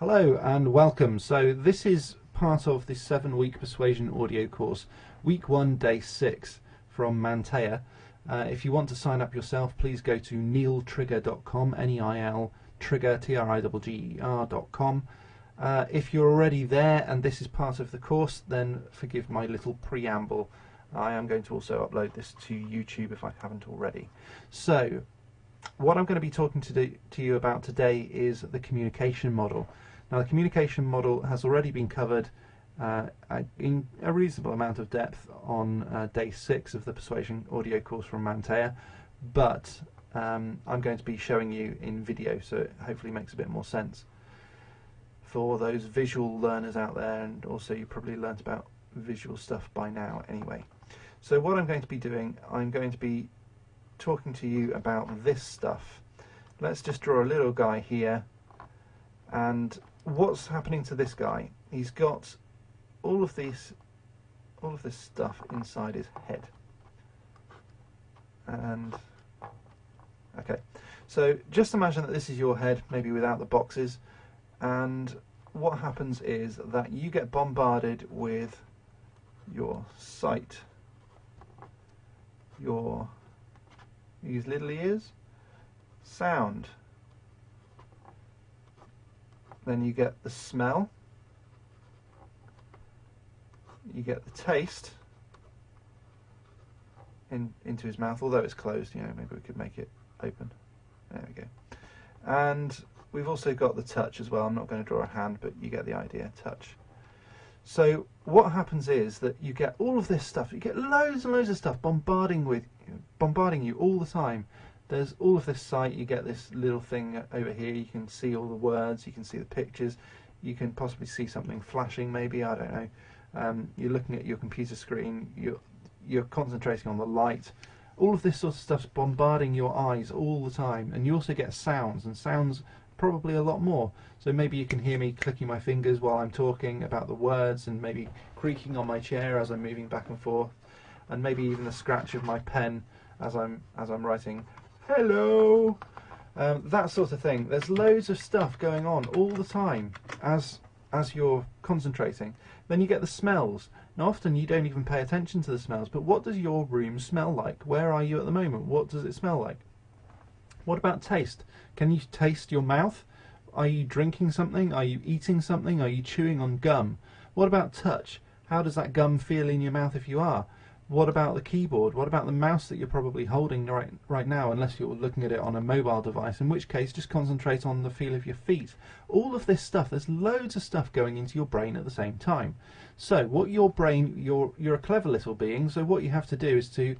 Hello and welcome. So this is part of the 7-week persuasion audio course, week 1, day 6 from Mantea. If you want to sign up yourself, please go to neiltrigger.com, N-E-I-L, trigger, T-R-I-G-G-E-R.com. If you're already there and this is part of the course, then forgive my little preamble. I am going to also upload this to YouTube if I haven't already. So, what I'm going to be talking to you about today is the communication model. Now, the communication model has already been covered in a reasonable amount of depth on day 6 of the Persuasion audio course from Mantea, but I'm going to be showing you in video, so it hopefully makes a bit more sense for those visual learners out there, and also you probably learnt about visual stuff by now anyway. So what I'm going to be doing, I'm going to be talking to you about this stuff. Let's just draw a little guy here, and what's happening to this guy? He's got all of this stuff inside his head. And okay, so just imagine that this is your head, maybe without the boxes, and what happens is that you get bombarded with your sight, these little ears, sound, then you get the smell, you get the taste into his mouth, although it's closed, you know, maybe we could make it open. There we go. And we've also got the touch as well. I'm not going to draw a hand, but you get the idea, touch. So what happens is that you get all of this stuff, you get loads and loads of stuff bombarding you all the time. There's all of this sight, you get this little thing over here, you can see all the words, you can see the pictures, you can possibly see something flashing maybe, I don't know. You're looking at your computer screen, you're concentrating on the light. All of this sort of stuff's bombarding your eyes all the time, and you also get sounds, and sounds probably a lot more. So maybe you can hear me clicking my fingers while I'm talking about the words, and maybe creaking on my chair as I'm moving back and forth, and maybe even the scratch of my pen as I'm writing hello, that sort of thing. There's loads of stuff going on all the time as you're concentrating. Then you get the smells. Now often you don't even pay attention to the smells, but what does your room smell like? Where are you at the moment? What does it smell like? What about taste? Can you taste your mouth? Are you drinking something? Are you eating something? Are you chewing on gum? What about touch? How does that gum feel in your mouth if you are? What about the keyboard? What about the mouse that you're probably holding right now, unless you're looking at it on a mobile device, in which case just concentrate on the feel of your feet. All of this stuff, there's loads of stuff going into your brain at the same time. So what your brain, you're a clever little being, so what you have to do is to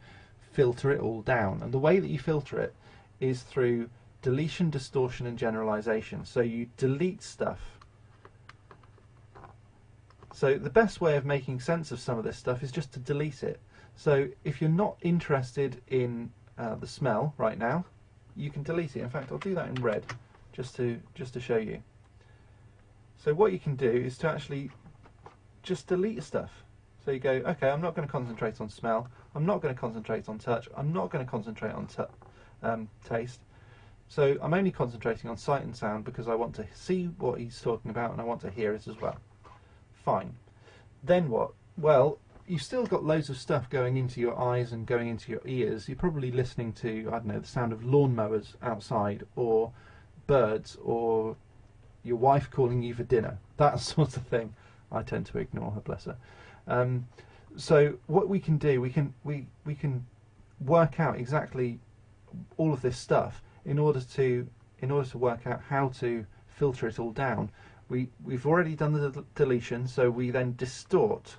filter it all down. And the way that you filter it is through deletion, distortion and generalization. So you delete stuff. So the best way of making sense of some of this stuff is just to delete it. So if you're not interested in the smell right now, you can delete it. In fact, I'll do that in red just to show you. So what you can do is to actually just delete stuff. So you go, okay, I'm not going to concentrate on smell, I'm not going to concentrate on touch, I'm not going to concentrate on taste. So I'm only concentrating on sight and sound because I want to see what he's talking about and I want to hear it as well. Fine. Then what? Well, you've still got loads of stuff going into your eyes and going into your ears. You're probably listening to, I don't know, the sound of lawnmowers outside, or birds, or your wife calling you for dinner, that sort of thing. I tend to ignore her, bless her. So what we can do, we can work out exactly all of this stuff in order to work out how to filter it all down. We've already done the deletion, so we then distort